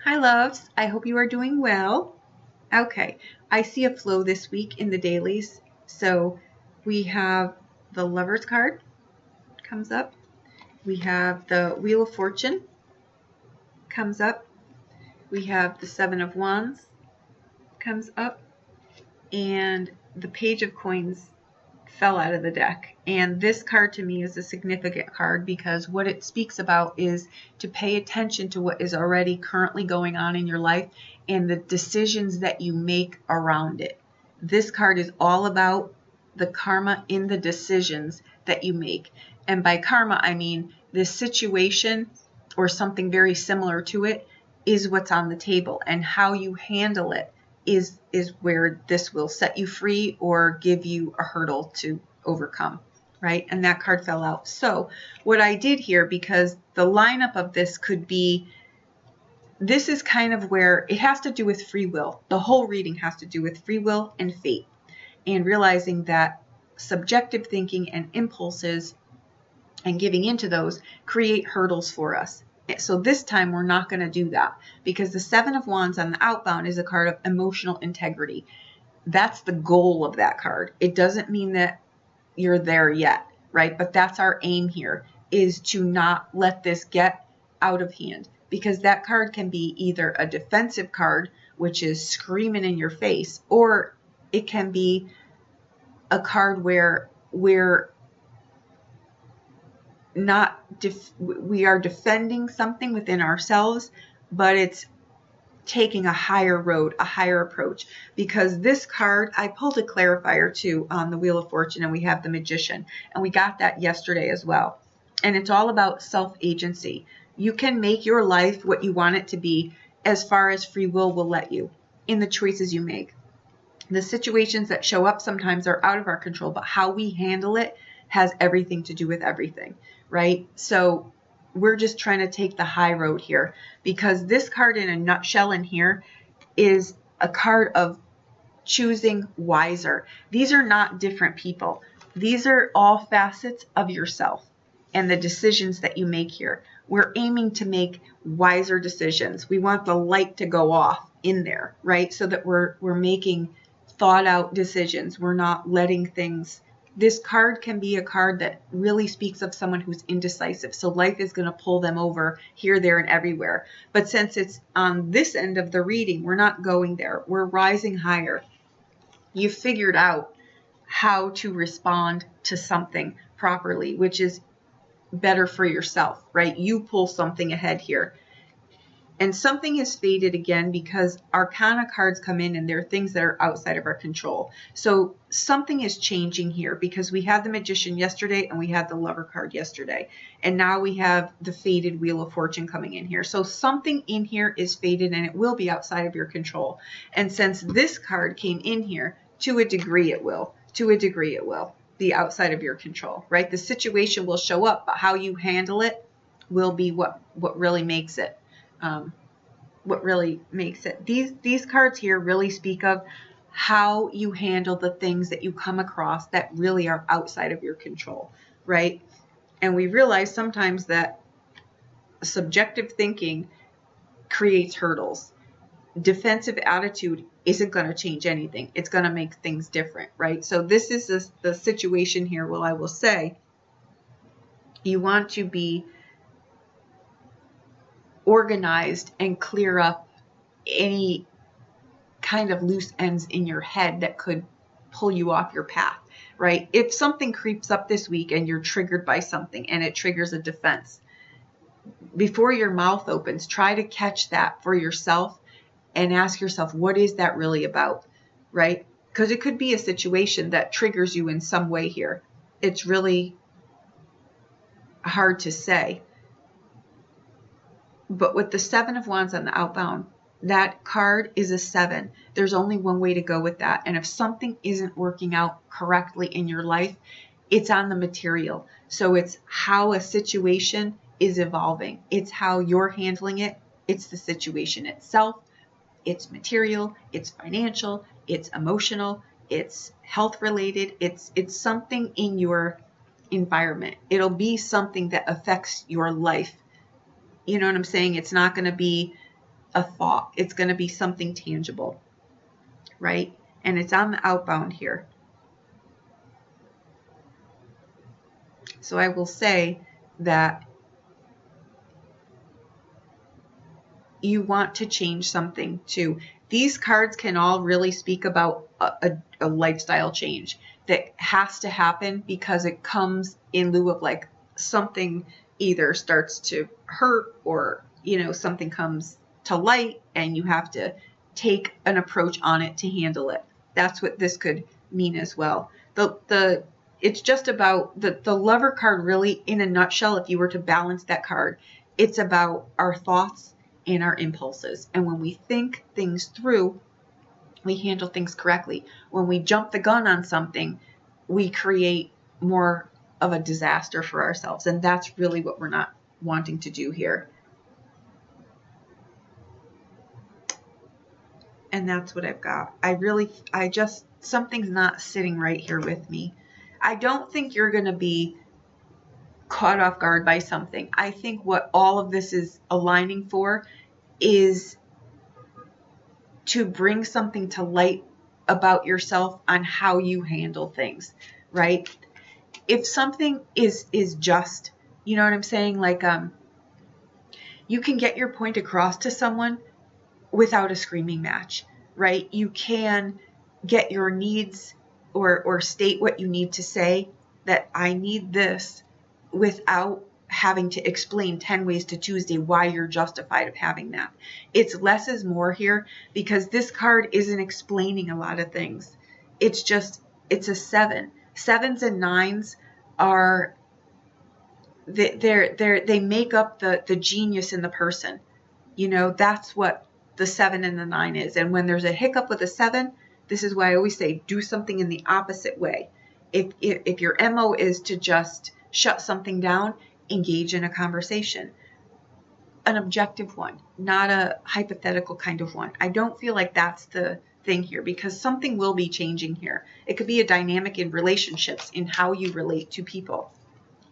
Hi, loves. I hope you are doing well. Okay, I see a flow this week in the dailies. So we have the Lover's card comes up. We have the Wheel of Fortune comes up. We have the Seven of Wands comes up. And the Page of Coins fell out of the deck. And this card to me is a significant card because what it speaks about is to pay attention to what is already currently going on in your life and the decisions that you make around it. This card is all about the karma in the decisions that you make. And by karma, I mean this situation or something very similar to it is what's on the table, and how you handle it is where this will set you free or give you a hurdle to overcome, right? And that card fell out. So what I did here, because the lineup of this could be, this is kind of where it has to do with free will. The whole reading has to do with free will and fate, and realizing that subjective thinking and impulses and giving into those create hurdles for us. So this time we're not going to do that, because the Seven of Wands on the outbound is a card of emotional integrity. That's the goal of that card. It doesn't mean that you're there yet, right? But that's our aim here, is to not let this get out of hand, because that card can be either a defensive card, which is screaming in your face, or it can be a card where we are defending something within ourselves, but it's taking a higher road, a higher approach. Because this card, I pulled a clarifier too on the Wheel of Fortune, and we have the Magician, and we got that yesterday as well. And it's all about self-agency. You can make your life what you want it to be as far as free will let you, in the choices you make. The situations that show up sometimes are out of our control, but how we handle it has everything to do with everything, right? So we're just trying to take the high road here, because this card in a nutshell in here is a card of choosing wiser. These are not different people. These are all facets of yourself and the decisions that you make here. We're aiming to make wiser decisions. We want the light to go off in there, right? So that we're making thought out decisions. We're not letting things. This card can be a card that really speaks of someone who's indecisive. So life is going to pull them over here, there, and everywhere. But since it's on this end of the reading, we're not going there. We're rising higher. You've figured out how to respond to something properly, which is better for yourself, right? You pull something ahead here. And something is faded again, because Arcana cards come in and they're things that are outside of our control. So something is changing here, because we had the Magician yesterday and we had the Lover card yesterday. And now we have the faded Wheel of Fortune coming in here. So something in here is faded, and it will be outside of your control. And since this card came in here, to a degree it will. To a degree it will be outside of your control, right? The situation will show up, but how you handle it will be what really makes it. These cards here really speak of how you handle the things that you come across that really are outside of your control, right? And we realize sometimes that subjective thinking creates hurdles. Defensive attitude isn't going to change anything. It's going to make things different, right? So this is the situation here. Well, I will say, you want to be organized and clear up any kind of loose ends in your head that could pull you off your path, right? If something creeps up this week and you're triggered by something and it triggers a defense, before your mouth opens, try to catch that for yourself and ask yourself, what is that really about, right? Because it could be a situation that triggers you in some way here. It's really hard to say. But with the Seven of Wands on the outbound, that card is a 7. There's only one way to go with that. And if something isn't working out correctly in your life, it's on the material. So it's how a situation is evolving. It's how you're handling it. It's the situation itself. It's material. It's financial. It's emotional. It's health related. It's something in your environment. It'll be something that affects your life. You know what I'm saying? It's not going to be a thought. It's going to be something tangible, right? And it's on the outbound here. So I will say that you want to change something too. These cards can all really speak about a lifestyle change that has to happen because it comes in lieu of like something either starts to hurt or, you know, something comes to light and you have to take an approach on it to handle it. That's what this could mean as well. It's just about the Lover card really, in a nutshell, if you were to balance that card, it's about our thoughts and our impulses. And when we think things through, we handle things correctly. When we jump the gun on something, we create more of a disaster for ourselves. And that's really what we're not wanting to do here. And that's what I've got. Something's not sitting right here with me. I don't think you're going to be caught off guard by something. I think what all of this is aligning for is to bring something to light about yourself on how you handle things, right? If something is just, you know what I'm saying? Like, you can get your point across to someone without a screaming match, right? You can get your needs or state what you need to say, that I need this, without having to explain 10 ways to Tuesday why you're justified of having that. It's less is more here, because this card isn't explaining a lot of things. It's just, it's a 7. 7s and 9s are, they make up the genius in the person. You know, that's what the 7 and the 9 is. And when there's a hiccup with a 7, this is why I always say do something in the opposite way. If your MO is to just shut something down, engage in a conversation, an objective one, not a hypothetical kind of one. I don't feel like that's the thing here, because something will be changing here. It could be a dynamic in relationships, in how you relate to people,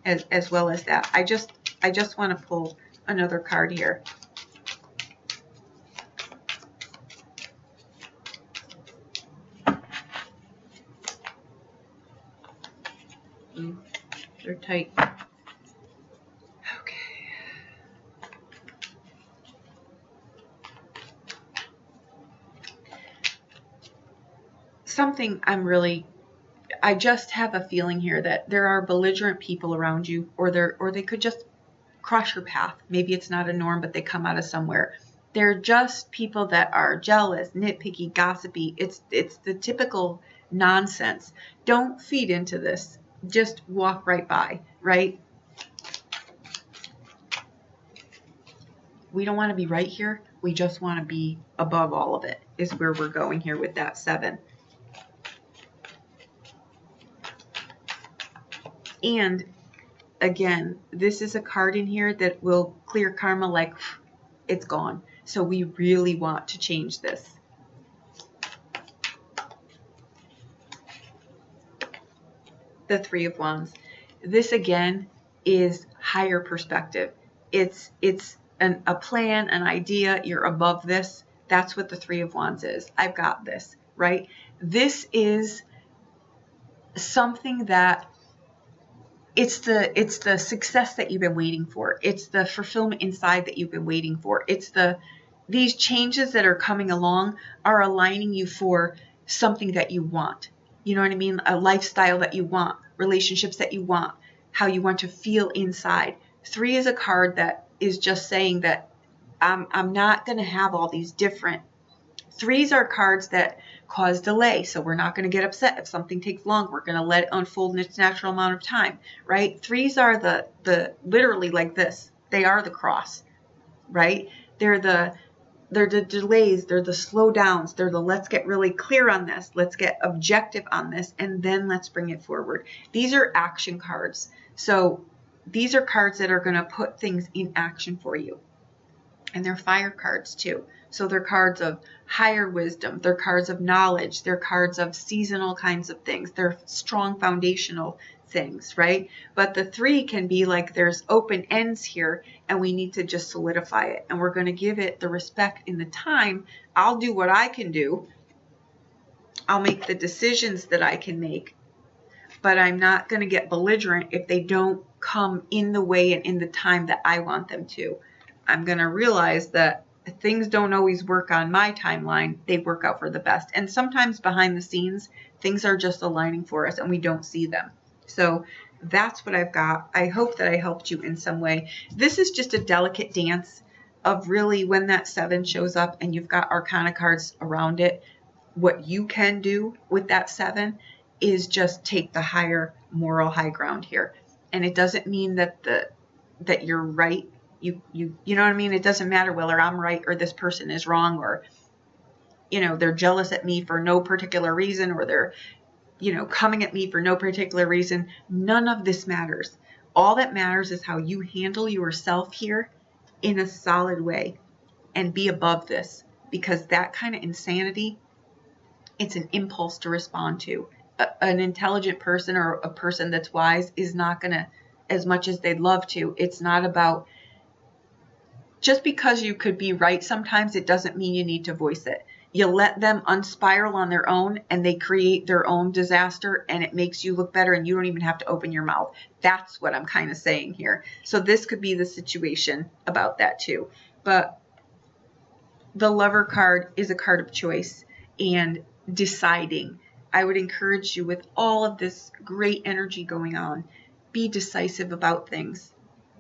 as well as that. I just want to pull another card here. Ooh, they're tight. Something I just have a feeling here that there are belligerent people around you, or they could just cross your path. Maybe it's not a norm, but they come out of somewhere. They're just people that are jealous, nitpicky, gossipy. It's the typical nonsense. Don't feed into this. Just walk right by, right? We don't want to be right here. We just want to be above all of it, is where we're going here with that 7. And again, this is a card in here that will clear karma like it's gone. So we really want to change this. The 3 of Wands. This again is higher perspective. It's a plan, an idea. You're above this. That's what the 3 of Wands is. I've got this, right? This is something that it's the success that you've been waiting for. It's the fulfillment inside that you've been waiting for. It's these changes that are coming along are aligning you for something that you want. You know what I mean? A lifestyle that you want, relationships that you want, how you want to feel inside. 3 is a card that is just saying that I'm not going to have all these different. 3s are cards that cause delay, so we're not going to get upset if something takes long. We're going to let it unfold in its natural amount of time, right? 3s are the literally like this. They are the cross, right? They're the delays, they're the slow downs, they're the let's get really clear on this, let's get objective on this, and then let's bring it forward. These are action cards. So these are cards that are going to put things in action for you. And they're fire cards too. So they're cards of higher wisdom. They're cards of knowledge. They're cards of seasonal kinds of things. They're strong foundational things, right? But the 3 can be like there's open ends here and we need to just solidify it. And we're going to give it the respect in the time. I'll do what I can do. I'll make the decisions that I can make. But I'm not going to get belligerent if they don't come in the way and in the time that I want them to. I'm going to realize that things don't always work on my timeline. They work out for the best. And sometimes behind the scenes, things are just aligning for us and we don't see them. So that's what I've got. I hope that I helped you in some way. This is just a delicate dance of really when that 7 shows up and you've got Arcana cards around it. What you can do with that 7 is just take the higher moral high ground here. And it doesn't mean that that you're right. You know what I mean? It doesn't matter whether I'm right or this person is wrong, or, you know, they're jealous at me for no particular reason, or they're, you know, coming at me for no particular reason. None of this matters. All that matters is how you handle yourself here in a solid way and be above this, because that kind of insanity, it's an impulse to respond to. An intelligent person or a person that's wise is not going to, as much as they'd love to, it's not about, just because you could be right sometimes, it doesn't mean you need to voice it. You let them unspiral on their own and they create their own disaster and it makes you look better and you don't even have to open your mouth. That's what I'm kind of saying here. So this could be the situation about that too. But the Lover card is a card of choice and deciding. I would encourage you, with all of this great energy going on, be decisive about things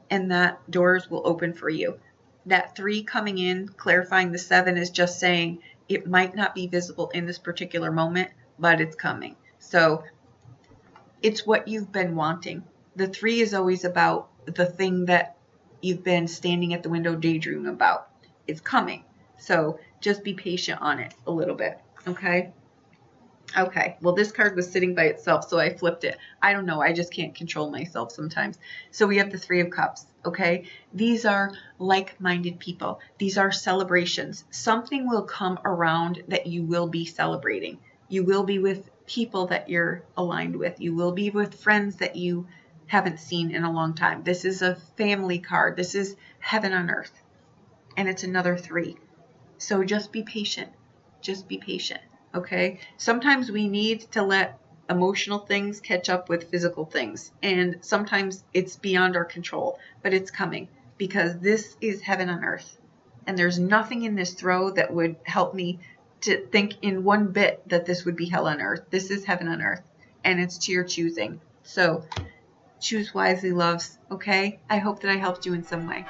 and that doors will open for you. That 3 coming in, clarifying the 7, is just saying it might not be visible in this particular moment, but it's coming. So it's what you've been wanting. The 3 is always about the thing that you've been standing at the window daydreaming about. It's coming. So just be patient on it a little bit. Okay? Okay, well, this card was sitting by itself, so I flipped it. I don't know. I just can't control myself sometimes. So we have the 3 of Cups, okay? These are like-minded people. These are celebrations. Something will come around that you will be celebrating. You will be with people that you're aligned with. You will be with friends that you haven't seen in a long time. This is a family card. This is heaven on earth. And it's another 3. So just be patient. Just be patient. Okay, sometimes we need to let emotional things catch up with physical things, and sometimes it's beyond our control, but it's coming, because this is heaven on earth, and there's nothing in this throw that would help me to think in one bit that this would be hell on earth. This is heaven on earth, and it's to your choosing. So choose wisely, loves. Okay, I hope that I helped you in some way.